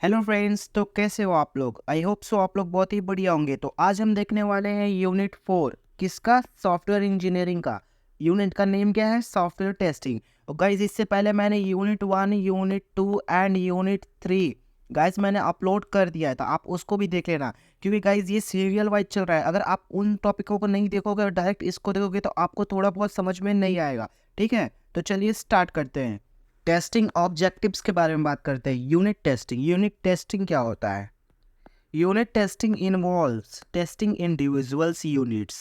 Hello friends, तो कैसे हो आप लोग। आई होप सो आप लोग बहुत ही बढ़िया होंगे। तो आज हम देखने वाले हैं यूनिट 4 किसका, सॉफ्टवेयर इंजीनियरिंग का। यूनिट का नेम क्या है, सॉफ्टवेयर टेस्टिंग। और गाइज इससे पहले मैंने unit 1, unit 2 and unit 3 guys मैंने अपलोड कर दिया है, तो आप उसको भी देख लेना। क्योंकि गाइज ये सीरियल वाइज चल रहा है। अगर आप उन टॉपिकों को नहीं देखोगे और डायरेक्ट इसको देखोगे तो आपको थोड़ा बहुत समझ में नहीं आएगा। ठीक है, तो चलिए स्टार्ट करते हैं। टेस्टिंग ऑब्जेक्टिव्स के बारे में बात करते हैं। यूनिट टेस्टिंग क्या होता है। Unit testing involves testing individuals units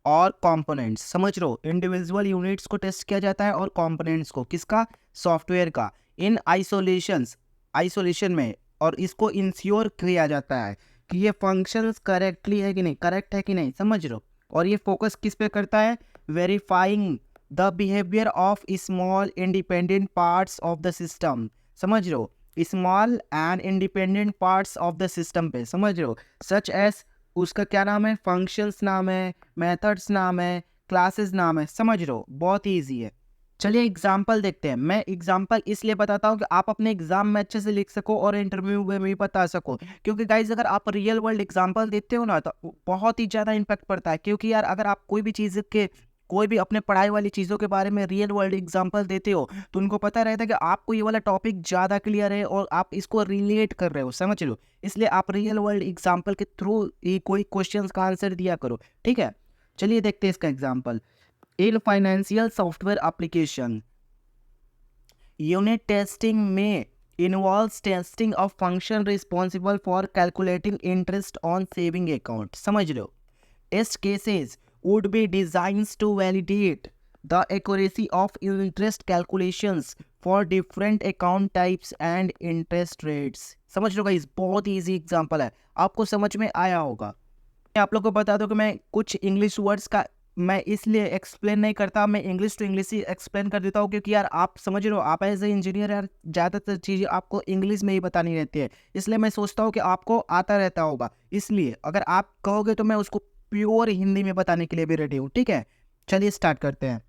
और कंपोनेंट्स। समझ लो, इंडिविजुअल यूनिट्स को टेस्ट किया जाता है और कंपोनेंट्स को, किसका, सॉफ्टवेयर का, इन आइसोलेशन में। और इसको इंश्योर किया जाता है कि ये फंक्शंस करेक्टली है कि नहीं, करेक्ट है कि नहीं, समझ लो। और ये फोकस किस पे करता है, verifying the behaviour of small independent parts of the system. समझ लो, small and independent parts of the system पे, समझ लो। सच एज, उसका क्या नाम है, फंक्शंस नाम है, मेथड्स नाम है, क्लासेस नाम है। समझ लो, बहुत ही ईजी है। चलिए एग्जाम्पल देखते हैं। मैं एग्जाम्पल इसलिए बताता हूँ कि आप अपने एग्जाम में अच्छे से लिख सको और इंटरव्यू में भी बता सको। क्योंकि गाइज अगर आप रियल वर्ल्ड एग्जाम्पल देते हो ना, तो बहुत ही ज़्यादा इम्पैक्ट पड़ता है। क्योंकि यार अगर आप कोई भी चीज़ के, कोई भी अपने पढ़ाई वाली चीज़ों के बारे में रियल वर्ल्ड एग्जाम्पल देते हो, तो उनको पता रहता है कि आपको ये वाला टॉपिक ज़्यादा क्लियर है और आप इसको रिलेट कर रहे हो। समझ लो, इसलिए आप रियल वर्ल्ड एग्जाम्पल के थ्रू ही कोई क्वेश्चन का आंसर दिया करो। ठीक है, चलिए देखते हैं इसका example. In financial software application, unit testing में involves testing of function responsible for calculating interest on saving account. समझ लो, test cases would be designed to validate the accuracy of interest calculations for different account types and interest rates। समझ लो guys, बहुत ही easy example है, आपको समझ में आया होगा। मैं आप लोग को बता दूं कि मैं कुछ इंग्लिश वर्ड्स का मैं इसलिए एक्सप्लेन नहीं करता, मैं इंग्लिश टू इंग्लिश ही एक्सप्लेन कर देता हूँ। क्योंकि यार आप समझ लो, आप एज ए इंजीनियर यार ज़्यादातर चीज़ें आपको इंग्लिश में ही बतानी रहती है। इसलिए मैं सोचता हूँ कि आपको आता रहता होगा, इसलिए अगर आप कहोगे तो मैं उसको प्योर हिंदी में बताने के लिए भी रेडी हूँ। ठीक है, चलिए स्टार्ट करते हैं।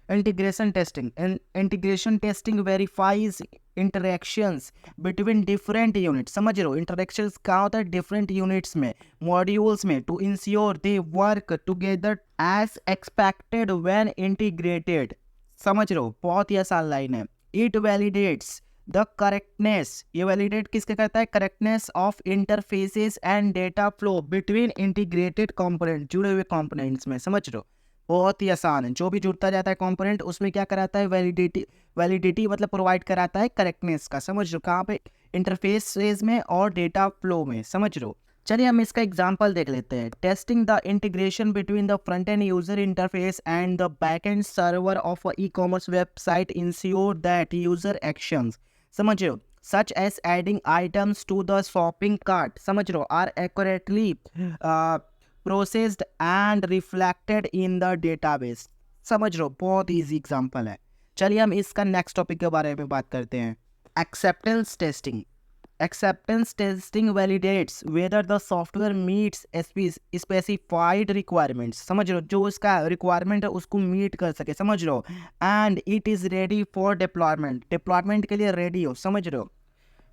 Integration testing. Integration testing verifies interactions between different units. समझ लो, इंटरेक्शंस क्या होता है डिफरेंट यूनिट्स में, मॉड्यूल्स में, to ensure they work together as expected when integrated. समझ लो, बहुत ही आसान लाइन है। इट वैलिडेट्स द करेक्टनेस, ये वैलिडेट किसके करता है, correctness of interfaces and data flow between integrated component, जुड़े हुए कंपोनेंट्स में। समझ लो, बहुत ही आसान है। जो भी जुड़ता जाता है कंपोनेंट, उसमें क्या कराता है, वैलिडिटी मतलब प्रोवाइड कराता है करेक्टनेस का। समझ लो, कहाँ पे, इंटरफेसेस में और डेटा फ्लो में। समझ लो, चलिए हम इसका एग्जांपल देख लेते हैं। Testing the integration between the front end user interface and the back end server of a e-commerce website ensure that user actions, समझ लो, such as adding items to the shopping cart, समझ लो, are accurately processed and reflected in the database. समझ लो, बहुत easy example है। चलिए हम इसका नेक्स्ट टॉपिक के बारे में बात करते हैं। Acceptance testing. Acceptance testing validates whether the software meets specified requirements। समझ लो, जो उसका रिक्वायरमेंट है उसको मीट कर सके। समझ लो, and it is ready for deployment के लिए रेडी हो। समझ लो,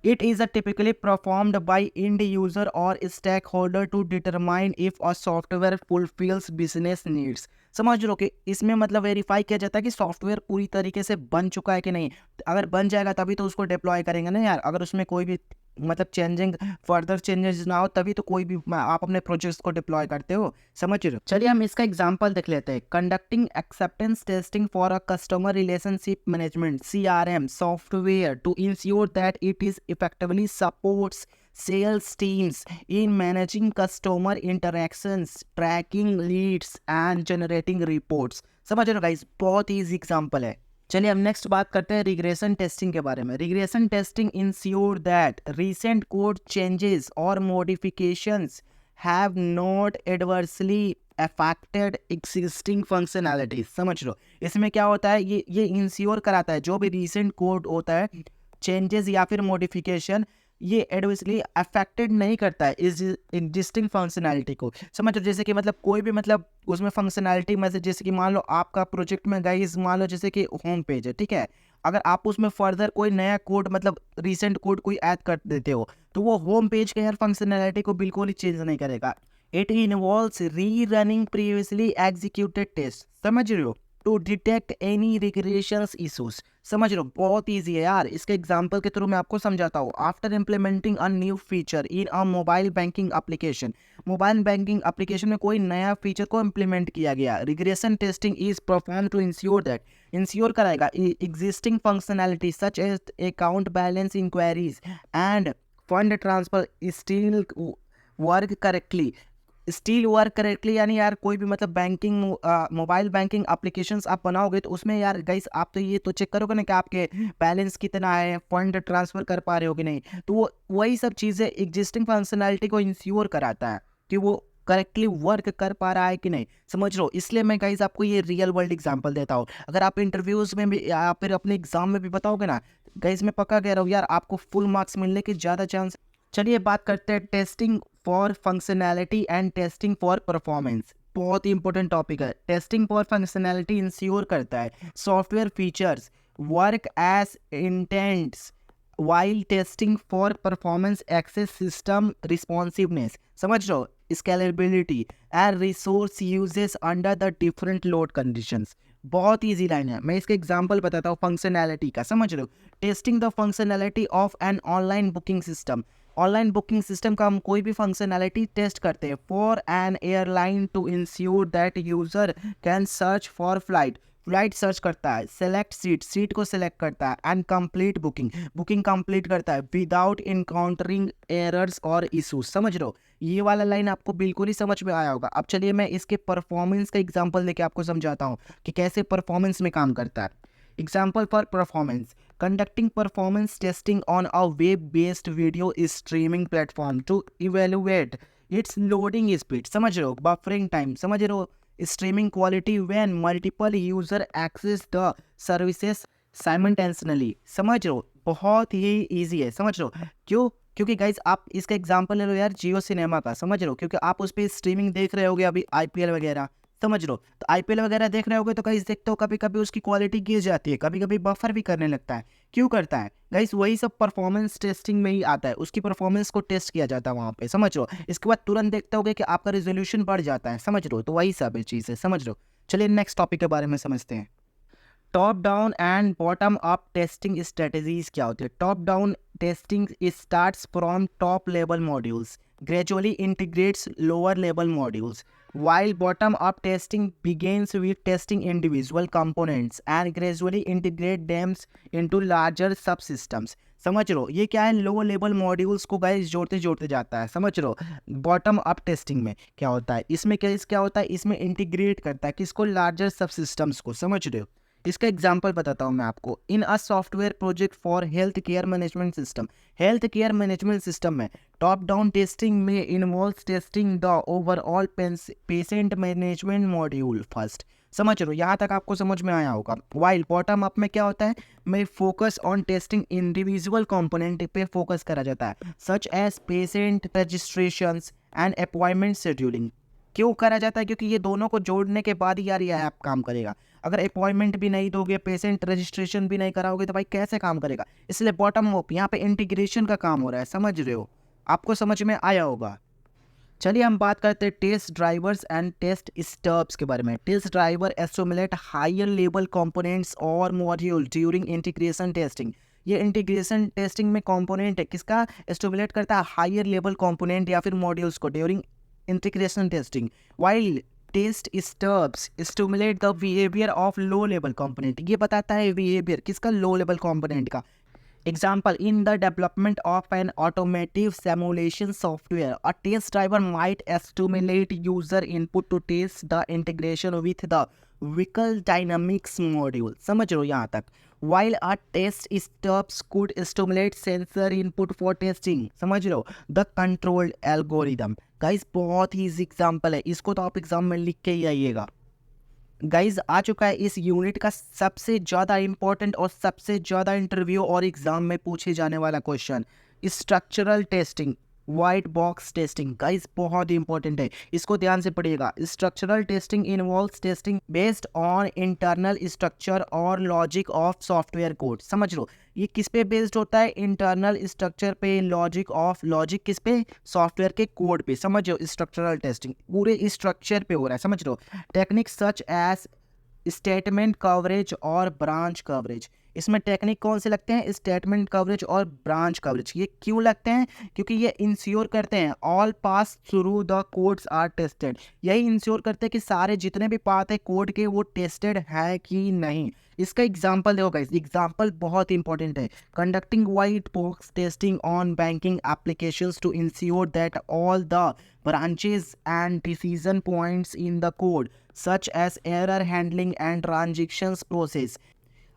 it is a typically performed by end user or stakeholder to determine if a software fulfills business needs। समझ लो कि इसमें मतलब वेरीफाई किया जाता है कि सॉफ्टवेयर पूरी तरीके से बन चुका है कि नहीं। अगर बन जाएगा तभी तो उसको डिप्लॉय करेंगे ना यार। अगर उसमें कोई भी मतलब फर्दर चेंजेस ना हो तभी तो कोई भी आप अपने प्रोजेक्ट्स को डिप्लॉय करते हो। समझ रहे हो, चलिए हम इसका एग्जांपल देख लेते हैं। Conducting acceptance testing for a customer relationship management CRM software to ensure that it is effectively supports sales teams in managing customer interactions, tracking leads and generating reports। समझ रहे हो गाइस, बहुत ईजी एग्जांपल है। चलिए हम next बात करते हैं रिग्रेशन टेस्टिंग के बारे में। Regression testing ensure that recent code changes और modifications have not adversely affected existing functionalities. समझ लो, इसमें क्या होता है, ये इंश्योर कराता है जो भी रीसेंट कोड होता है, चेंजेस या फिर मॉडिफिकेशन, ये एडवर्सली अफेक्टेड नहीं करता है इस एग्जिस्टिंग फंक्शनैलिटी को। समझ लो, जैसे कि मतलब कोई भी मतलब उसमें फंक्शनैलिटी में से, जैसे कि मान लो आपका प्रोजेक्ट में गाइस, मान लो जैसे कि होम पेज है, ठीक है, अगर आप उसमें फर्दर कोई नया कोड मतलब रिसेंट कोड कोई ऐड कर देते हो तो वो होम पेज के हर फंक्शनैलिटी को बिल्कुल ही चेंज नहीं करेगा। It involves rerunning previously executed test, समझ रहे हो, to detect any regressions issues. समझ रहे हो, बहुत ईजी है यार। इसके एग्जांपल के थ्रू मैं आपको समझाता हूँ। After implementing a new feature in a mobile banking application, mobile banking application में कोई नया फीचर को इम्प्लीमेंट किया गया, regression testing is perform to ensure that, ensure कराएगा existing functionality such as account balance inquiries and fund transfer still work correctly. Still work correctly यानी यार कोई भी मतलब बैंकिंग मोबाइल बैंकिंग एप्लीकेशंस आप बनाओगे तो उसमें यार गाइस आप तो ये तो चेक करोगे ना कि आपके बैलेंस कितना है, फंड ट्रांसफर कर पा रहे हो कि नहीं। तो वो वही सब चीज़ें एग्जिस्टिंग फंक्शनैलिटी को इंश्योर कराता है कि वो करेक्टली वर्क कर पा रहा है कि नहीं, समझ लो। इसलिए मैं गाइस आपको ये रियल वर्ल्ड एग्जांपल देता हूँ। अगर आप इंटरव्यूज में भी या फिर अपने एग्जाम में भी बताओगे ना गाइस, मैं पक्का कह रहा हूँ यार आपको फुल मार्क्स मिलने के ज़्यादा चांस। चलिए बात करते हैं testing for functionality and testing for performance. बहुत ही इंपॉर्टेंट टॉपिक है। टेस्टिंग फॉर फंक्शनैलिटी इंश्योर करता है software features work as intents while testing for performance access system responsiveness, समझ लो, scalability and resource uses under the different load conditions. बहुत easy line है, मैं इसके एग्जांपल बताता हूँ फंक्शनैलिटी का, समझ लो। Testing the functionality of an online booking system, online booking system का हम कोई भी फंक्शनैलिटी टेस्ट करते हैं for an airline to ensure that user can search for flight, flight search करता है, सेलेक्ट सीट, सीट को सेलेक्ट करता है, and complete booking, booking complete करता है विदाउट इनकाउंटरिंग एरर्स और इशूज। समझ रहे हो, ये वाला लाइन आपको बिल्कुल ही समझ में आया होगा। अब चलिए मैं इसके परफॉर्मेंस का एग्जांपल देके आपको समझाता हूँ कि कैसे परफॉर्मेंस में काम करता है। Example for performance, conducting performance testing on a web-based video streaming platform to evaluate its loading speed, समझ रहे हो, buffering time, समझ रहे हो, streaming quality when multiple user access the services simultaneously, समझ रहे हो, बहुत ही इजी है, समझ रहे हो। क्यों? क्योंकि गाइज आप इसका एग्जांपल ले लो यार जियो सिनेमा का, समझ रहे हो, क्योंकि आप उस पर स्ट्रीमिंग देख रहे होगे अभी आईपीएल वगैरह, समझ लो। तो आईपीएल वगैरह देख रहे होगे तो गाइस देखते हो कभी कभी उसकी क्वालिटी गिर जाती है, कभी कभी बफर भी करने लगता है। क्यों करता है गाइस? वही सब परफॉर्मेंस टेस्टिंग में ही आता है, उसकी परफॉर्मेंस को टेस्ट किया जाता है वहाँ पे, समझ लो। इसके बाद तुरंत देखते होगे कि आपका रेजोल्यूशन बढ़ जाता है, समझ लो। तो वही सब चीज़ है, समझ लो। चलिए नेक्स्ट टॉपिक के बारे में समझते हैं। Top down and bottom up testing strategies क्या होती है? Top down testing starts from top level modules, gradually integrates lower level modules, while bottom up testing begins with testing individual components and gradually integrate them into larger subsystems। समझ लो ये क्या है, low level modules को guys जोड़ते जोड़ते जाता है, समझ लो। बॉटम अप टेस्टिंग में क्या होता है, इसमें क्या होता है, इसमें इंटीग्रेट करता है किसको, लार्जर सब सिस्टम्स को, समझ रहे हो। इसका एग्जांपल बताता हूँ मैं आपको। In a software project for health care management system, health care management system में टॉप डाउन टेस्टिंग में involves testing the overall patient management module first, समझ लो, यहाँ तक आपको समझ में आया होगा। वाइल बॉटम अप में क्या होता है, में focus on testing individual component पे फोकस करा जाता है, such as patient registrations and appointment scheduling. क्यों करा जाता है? क्योंकि ये दोनों को जोड़ने के बाद ही यार ये ऐप काम करेगा। अगर अपॉइंटमेंट भी नहीं दोगे, पेशेंट रजिस्ट्रेशन भी नहीं कराओगे तो भाई कैसे काम करेगा? इसलिए बॉटम अप यहाँ पे इंटीग्रेशन का काम हो रहा है, समझ रहे हो, आपको समझ में आया होगा। चलिए हम बात करते हैं test drivers and test stubs के बारे में। Test driver estimate higher level components और मॉड्यूल ड्यूरिंग इंटीग्रेशन टेस्टिंग। ये इंटीग्रेशन टेस्टिंग में कंपोनेंट है किसका एस्टिमेट करता है, हायर लेवल कंपोनेंट या फिर मॉड्यूल्स को during integration testing. While test stubs stimulate the behaviour of low level component, ये बताता है बिहेवियर किसका, लो लेवल कंपोनेंट का। Example, in the development of an automotive simulation software, a test driver might stimulate user input to test the integration with the vehicle dynamics module। समझ लो यहाँ तक। While a test stubs could stimulate sensor input for testing, समझ लो, the controlled algorithm। Guys बहुत ही example है, इसको तो आप एग्जाम में लिख के ही आइएगा। गाइज आ चुका है इस यूनिट का सबसे ज़्यादा इंपॉर्टेंट और सबसे ज़्यादा इंटरव्यू और एग्जाम में पूछे जाने वाला question, structural testing. White box testing guys बहुत ही इंपॉर्टेंट है, इसको ध्यान से पढ़िएगा। Structural testing involves testing based on internal structure और लॉजिक ऑफ सॉफ्टवेयर कोड। समझ लो ये किस पे बेस्ड होता है, इंटरनल स्ट्रक्चर पे, लॉजिक किस पे, सॉफ्टवेयर के कोड पे। समझ लो स्ट्रक्चरल टेस्टिंग पूरे स्ट्रक्चर पे हो रहा है। समझ लो technique such as statement coverage और ब्रांच कवरेज। इसमें टेक्निक कौन से लगते हैं, स्टेटमेंट कवरेज और ब्रांच कवरेज। ये क्यों लगते हैं, क्योंकि ये इंश्योर करते हैं all pass through the codes are tested. यही इंश्योर करते हैं कि सारे जितने भी पार्ट है कोड के वो टेस्टेड है कि नहीं। इसका एग्जांपल देखो गाइस, एग्जांपल बहुत इंपॉर्टेंट है। Conducting white box testing on banking applications to ensure that all the branches and decision points in the code such as error handling and transactions process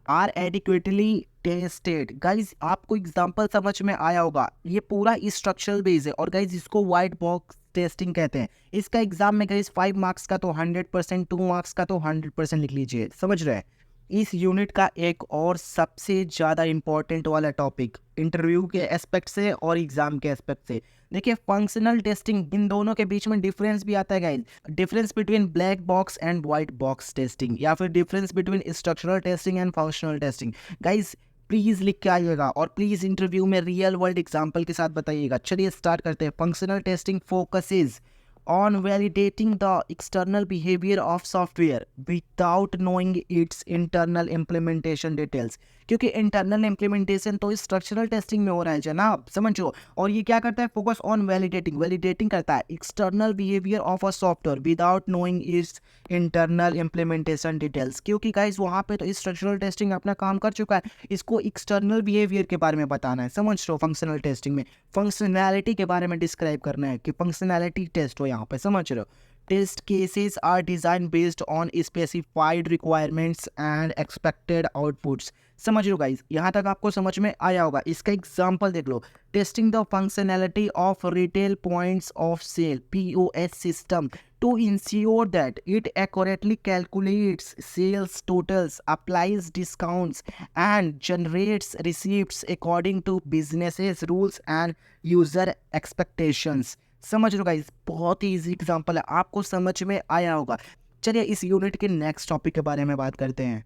are adequately tested। Guys आपको example समझ में आया होगा, ये पूरा structural base है और guys इसको वाइट बॉक्स टेस्टिंग कहते हैं। इसका एग्जाम में गाइज 5 मार्क्स का तो 100%, 2 मार्क्स का तो 100% लिख लीजिए। समझ रहे हैं। इस यूनिट का एक और सबसे ज़्यादा इंपॉर्टेंट वाला टॉपिक इंटरव्यू के एस्पेक्ट से और एग्जाम के एस्पेक्ट से, देखिए फंक्शनल टेस्टिंग, इन दोनों के बीच में डिफरेंस भी आता है guys. Difference between black box and white box testing, या फिर difference between structural testing and functional testing. Guys please लिख के आइएगा और प्लीज़ इंटरव्यू में रियल वर्ल्ड एग्जाम्पल के साथ बताइएगा। चलिए स्टार्ट करते हैं। Functional testing focuses on validating the external behavior of software without knowing its internal implementation details। क्योंकि इंटरनल इम्प्लीमेंटेशन तो स्ट्रक्चरल टेस्टिंग में हो रहा है जनाब, समझो। और ये क्या करता है, फोकस ऑन वैलिडेटिंग करता है external behaviour of a software without knowing it's internal implementation details. क्योंकि गाइस वहाँ पे तो स्ट्रक्चरल टेस्टिंग अपना काम कर चुका है, इसको एक्सटर्नल बिहेवियर के बारे में बताना है। समझ लो फंक्शनल टेस्टिंग में फंक्शनैलिटी के बारे में डिस्क्राइब करना है कि फंक्शनैलिटी टेस्ट हो यहाँ पे। समझ रहे हो। Test cases are design based on specified requirements and expected outputs. समझ लो गाइस, यहाँ तक आपको समझ में आया होगा। इसका एग्जांपल देख लो। Testing the functionality of retail points of sale POS system to ensure that it accurately calculates sales totals, applies discounts, and generates receipts according to businesses rules and user expectations। समझ लो guys, बहुत ही easy example है, आपको समझ में आया होगा। चलिए इस यूनिट के नेक्स्ट टॉपिक के बारे में बात करते हैं।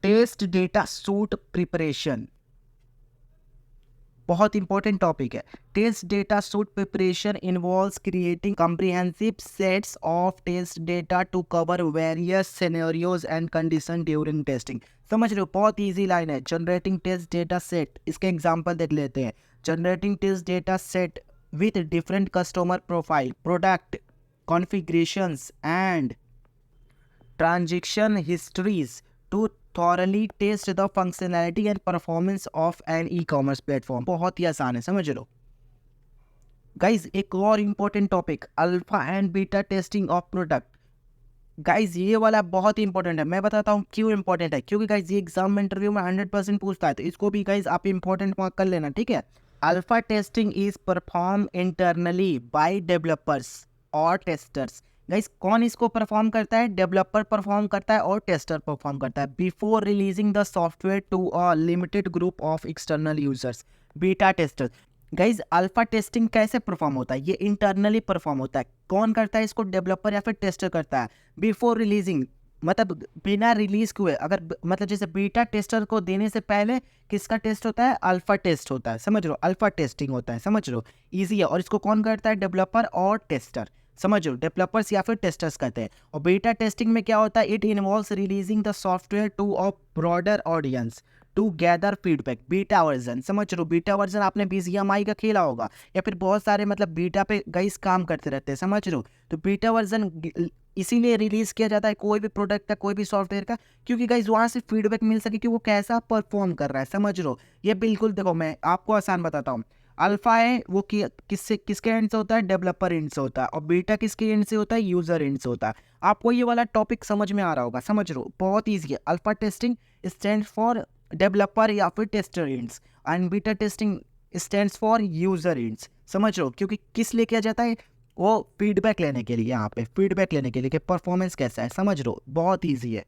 टेस्ट डेटा सूट प्रिपरेशन, बहुत इंपॉर्टेंट टॉपिक है। Test data suite preparation involves creating comprehensive sets of test data to cover various scenarios and condition during testing. समझ रहे हो, बहुत इजी लाइन है। जनरेटिंग टेस्ट डेटा सेट, इसके example देख लेते हैं। Generating test data set with different customer profile, product configurations and transaction histories to thoroughly test the functionality and performance of an e-commerce platform। बहुत ही आसान है, समझ लो गाइज। एक और important topic, alpha and beta testing of product. Guys ये वाला बहुत ही इंपॉर्टेंट है, मैं बताता हूँ क्यों इंपॉर्टेंट है। क्योंकि गाइज ये एग्जाम में इंटरव्यू में 100% पूछता है, तो इसको भी गाइज आप इंपॉर्टेंट मार्क कर लेना, ठीक है। Alpha testing is perform internally by developers और टेस्टर्स। गाइस कौन इसको परफॉर्म करता है, डेवलपर परफॉर्म करता है और टेस्टर परफॉर्म करता है, before releasing the software to a limited group of external users, beta tester. Guys alpha testing कैसे परफॉर्म होता है, ये इंटरनली परफॉर्म होता है। कौन करता है इसको, डेवलपर या फिर टेस्टर करता है। बिफोर रिलीजिंग मतलब बिना रिलीज हुए, अगर मतलब जैसे बीटा टेस्टर को देने से पहले किसका टेस्ट होता है, अल्फा टेस्ट होता है। समझ लो, अल्फा टेस्टिंग होता है। समझ लो, ईजी है। और इसको कौन करता है, डेवलपर और टेस्टर। समझ लो, डेवलपर्स या फिर टेस्टर्स करते हैं। और बीटा टेस्टिंग में क्या होता है, it involves releasing the software to a broader audience to gather feedback. Beta version, समझ लो, बीटा वर्जन आपने BGMI का खेला होगा, या फिर बहुत सारे मतलब बीटा पे गाइस काम करते रहते हैं। समझ लो, तो बीटा वर्जन इसीलिए रिलीज किया जाता है कोई भी प्रोडक्ट का, कोई भी सॉफ्टवेयर का, क्योंकि गाइस वहाँ से फीडबैक मिल सके कि वो कैसा परफॉर्म कर रहा है। समझ लो, ये बिल्कुल देखो मैं आपको आसान बताता हूँ। अल्फा है वो किसके एंड से होता है, डेवलपर एंड से होता है। और बीटा किसके एंड से होता है, यूजर एंड से होता है। आपको ये वाला टॉपिक समझ में आ रहा होगा। समझ लो, बहुत ईजी है। Alpha testing stand for developer या फिर tester ends, and beta testing stands for user ends. समझ लो, क्योंकि किस लिए किया जाता है, वो फीडबैक लेने के लिए, यहाँ पे फीडबैक लेने के लिए कि परफॉर्मेंस कैसा है। समझ लो, बहुत ईजी है।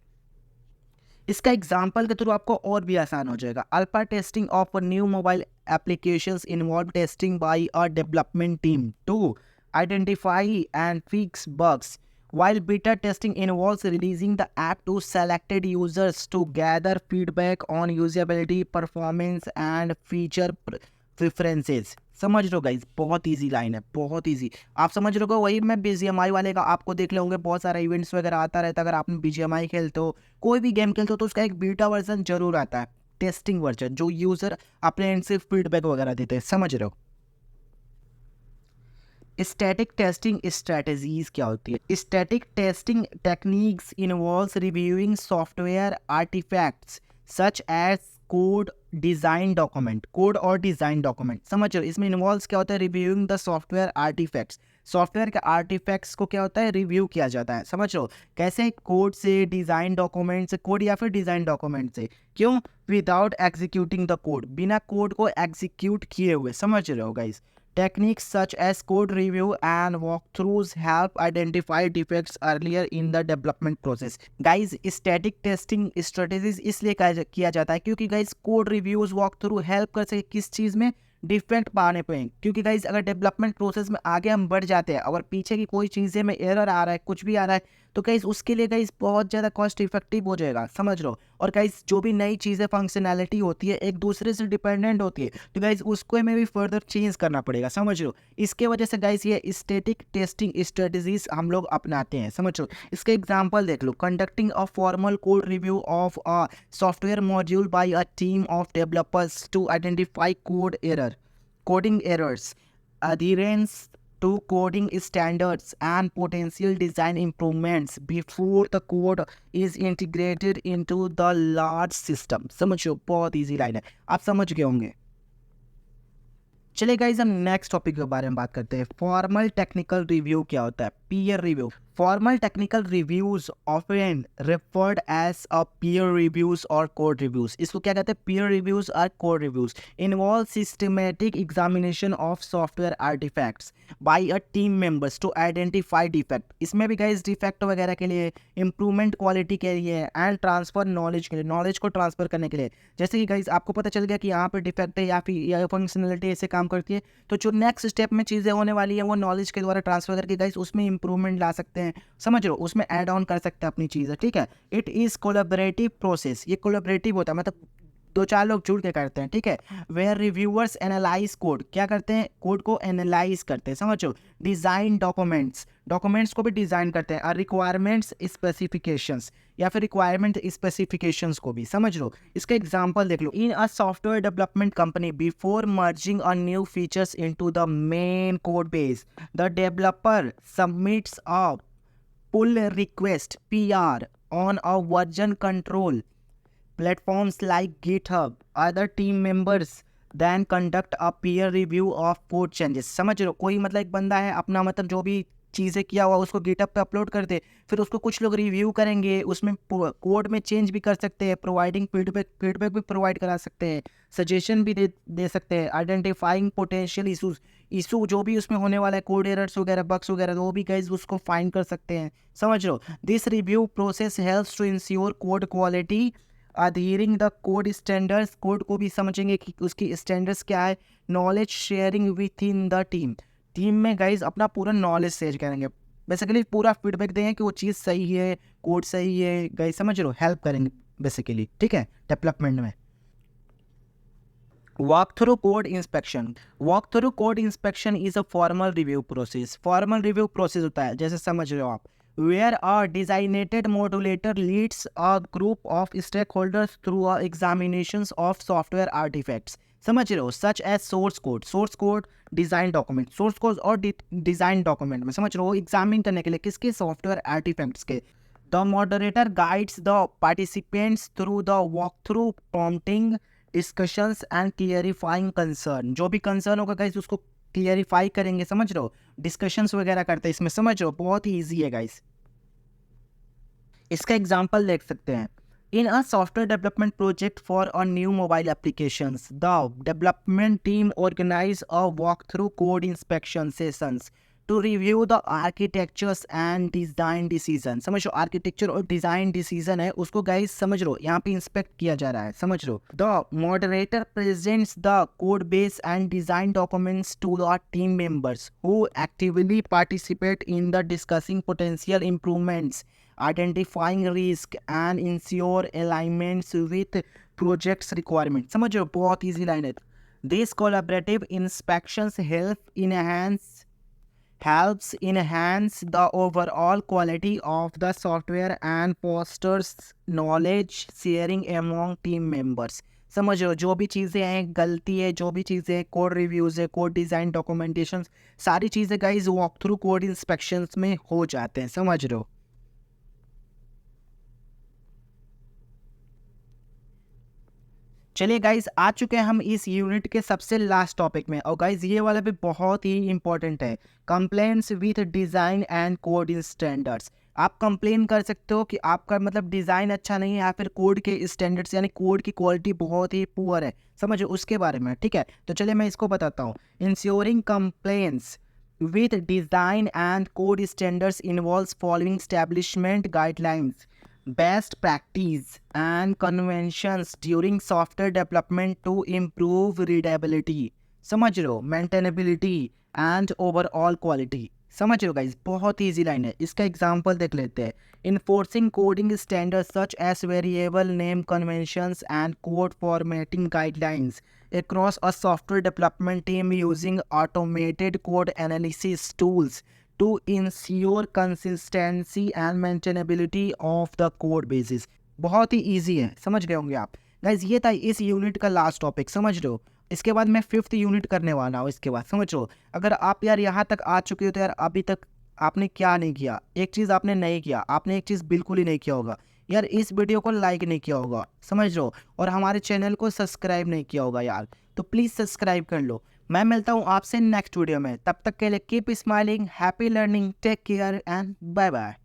इसका एग्जाम्पल के थ्रू आपको और भी आसान हो जाएगा। Alpha testing of new mobile applications involve testing by a development team to identify and fix bugs, while beta testing involves releasing the app to selected users to gather feedback on usability, performance and feature preferences। समझ लो guys, बहुत easy line है, बहुत easy. आप समझ लो, वही मैं BGMI वाले का आपको देख लोगे, बहुत सारे इवेंट्स वगैरह आता रहता है। अगर आपने BGMI खेलते हो, कोई भी गेम खेलते हो, तो उसका एक बीटा वर्जन जरूर आता है, टेस्टिंग वर्जन, जो यूजर अपने एंड से फीडबैक वगैरह देते हैं। समझ रहे हो। स्टैटिक टेस्टिंग स्ट्रेटजीज क्या होती है? Static testing techniques involves reviewing software artifacts such as code design document, code और डिजाइन डॉक्यूमेंट। समझ लो, इसमें इन्वॉल्व्स क्या होता है? Reviewing the software artifacts, software के आर्टिफैक्ट्स को क्या होता है? रिव्यू किया जाता है। समझ लो, कैसे? कोड से, डिजाइन डॉक्यूमेंट से, कोड या फिर डिजाइन डॉक्यूमेंट से। क्यों? विदाउट एग्जीक्यूटिंग द कोड, बिना कोड को एग्जीक्यूट किए हुए। समझ रहे हो guys. Techniques such as code review and walkthroughs help identify defects earlier in the development process। Guys, static testing strategies इसलिए किया जाता है क्योंकि guys code reviews, walkthrough help कर सके किस चीज़ में? डिफेक्ट पाने पे। क्योंकि गाइज अगर डेवलपमेंट प्रोसेस में आगे हम बढ़ जाते हैं, अगर पीछे की कोई चीज़ें में एरर आ रहा है, कुछ भी आ रहा है, तो गाइज उसके लिए गाइज बहुत ज़्यादा कॉस्ट इफेक्टिव हो जाएगा। समझ लो। और गाइज जो भी नई चीज़ें फंक्शनैलिटी होती है एक दूसरे से डिपेंडेंट होती है, तो गाइज उसको में भी फर्दर चेंज करना पड़ेगा। समझ लो। इसके वजह से गाइज ये स्टैटिक टेस्टिंग स्ट्रेटजीज हम लोग अपनाते हैं। समझ लो। इसके एग्जाम्पल देख लो। Conducting a formal code review of a software module by a team of developers to identify code error, coding errors, adherence to coding standards and potential design improvements before the code is integrated into the large system। समझो, बहुत easy line है, आप समझ गए होंगे। चलिए guys, हम next topic के बारे में बात करते हैं। फॉर्मल टेक्निकल रिव्यू क्या होता है? Peer review. Formal technical reviews often referred as a peer reviews और कोड रिव्यूज। इसको क्या कहते हैं? पीयर रिव्यूज और code reviews. Involve systematic examination of software artifacts by a team members to identify defect. इसमें भी गाइज डिफेक्ट वगैरह के लिए, इंप्रूवमेंट क्वालिटी के लिए एंड ट्रांसफर नॉलेज के लिए, नॉलेज को ट्रांसफर करने के लिए। जैसे कि गाइज आपको पता चल गया कि यहाँ पर डिफेक्ट है या फिर यह फंक्शनलिटी ऐसे काम करती है, तो जो नेक्स्ट स्टेप में चीज़ें होने वाली है वो नॉलेज के द्वारा ट्रांसफर करके गाइस उसमें इंप्रूवमेंट ला सकते हैं। समझ लो, उसमें ऐड ऑन कर सकते हैं अपनी चीज़। ठीक है। It is collaborative process. ये कोलैबोरेटिव होता है, मतलब दो चार लोग जुड़ के करते हैं। ठीक है। वेयर रिव्यूअर्स एनालाइज कोड, क्या करते हैं? कोड को एनालाइज करते हैं। समझो। डिजाइन डॉक्यूमेंट्स, डॉक्यूमेंट्स को भी डिजाइन करते हैं। और रिक्वायरमेंट्स स्पेसिफिकेशंस, या फिर रिक्वायरमेंट स्पेसिफिकेशंस को भी। समझ लो। इसका एग्जांपल देख लो। In a software development company before merging a new features into the main code base, the developer submits a pull request PR on a version control platforms like GitHub। Other team members then conduct a peer review of code changes। समझ रहे हो? कोई मतलब एक बंदा है अपना, मतलब जो भी चीज़ें किया हुआ उसको GitHub पे अपलोड कर दे, फिर उसको कुछ लोग रिव्यू करेंगे, उसमें कोड में चेंज भी कर सकते हैं, प्रोवाइडिंग फीडबैक भी प्रोवाइड करा सकते हैं, सजेशन भी दे सकते हैं, आइडेंटिफाइंग पोटेंशियल इशू जो भी उसमें होने वाला है, कोड एरर्स वगैरह, बग्स वगैरह, वो भी गाइज उसको फाइंड कर सकते हैं। समझ लो। This review process helps to ensure code quality, adhering the code standards, code को भी समझेंगे कि उसकी स्टैंडर्ड्स क्या है। Knowledge sharing within the team में गाइज अपना पूरा नॉलेज शेयर करेंगे, बेसिकली पूरा फीडबैक देंगे कि वो चीज़ सही है, कोड सही है। गाइज समझ लो, हेल्प करेंगे बेसिकली। ठीक है। डेवलपमेंट में walk through code inspection. Walk through code inspection is a formal review process. Formal review process होता है, जैसे समझ रहे हो आप, where a designated modulator leads a group of stakeholders through a examinations of software artifacts। समझ रहे हो? such as source code, design document, source code और design document में, समझ रहे हो, एग्जामिन करने के लिए किसके? सॉफ्टवेयर आर्टिफैक्ट्स के। The moderator guides the participants through the walkthrough, prompting discussions and clarifying concern। जो भी कंसर्न होगा गाइस उसको क्लियरिफाई करेंगे। समझ रहे हो? डिस्कशंस वगैरह करते हैं इसमें। समझ रहे हो? बहुत ही ईजी है गाइस। इसका एग्जांपल देख सकते हैं। In a software development project for a new mobile applications, the development team organize a walk through code inspection sessions to review the architectures and design decision. समझ लो आर्किटेक्चर और design decision है उसको guys समझ लो यहाँ पे inspect किया जा रहा है। समझ लो the moderator presents the code base and design documents to the team members who actively participate in the discussing potential improvements, identifying risk and ensure alignments with projects requirement. समझ लो बहुत ईजी लाइन है। This collaborative inspections helps enhance the overall quality of the software and fosters knowledge sharing among team members। समझ लो जो भी चीज़ें हैं गलती है, जो भी चीज़ें कोड रिव्यूज़ है, कोड डिज़ाइन डॉक्यूमेंटेशन, सारी चीज़ें guys walk through code inspections में हो जाते हैं। समझ लो चलिए गाइज आ चुके हैं हम इस यूनिट के सबसे लास्ट टॉपिक में। और गाइज ये वाला भी बहुत ही इंपॉर्टेंट है, complaints with design and code standards. आप कंप्लेन कर सकते हो कि आपका मतलब डिज़ाइन अच्छा नहीं है या फिर कोड के स्टैंडर्ड्स यानी कोड की क्वालिटी बहुत ही पुअर है। समझो उसके बारे में, ठीक है। तो चलिए मैं इसको बताता हूँ। Ensuring complaints with design and code standards involves following establishment guidelines, best practice and conventions during software development to improve readability, समझ लो maintainability and overall quality। समझ लो गाइज बहुत ईजी लाइन है। इसका एग्जांपल देख लेते हैं। Enforcing coding standards such as variable name conventions and code formatting guidelines across a software development team using automated code analysis tools to ensure consistency and maintainability of the code bases। बहुत ही easy है, समझ गए होंगे आप guys. ये था इस unit का लास्ट टॉपिक, समझ लो। इसके बाद मैं 5th यूनिट करने वाला हूँ। इसके बाद समझ लो अगर आप यार यहाँ तक आ चुके हो तो यार अभी तक आपने क्या नहीं किया, एक चीज़ आपने नहीं किया, आपने एक चीज़ बिल्कुल ही नहीं किया होगा यार, इस वीडियो को लाइक नहीं किया होगा, समझ लो, और हमारे चैनल को सब्सक्राइब नहीं किया होगा यार, तो प्लीज़ सब्सक्राइब कर लो। मैं मिलता हूँ आपसे नेक्स्ट वीडियो में, तब तक के लिए keep smiling, happy learning, take care and bye bye.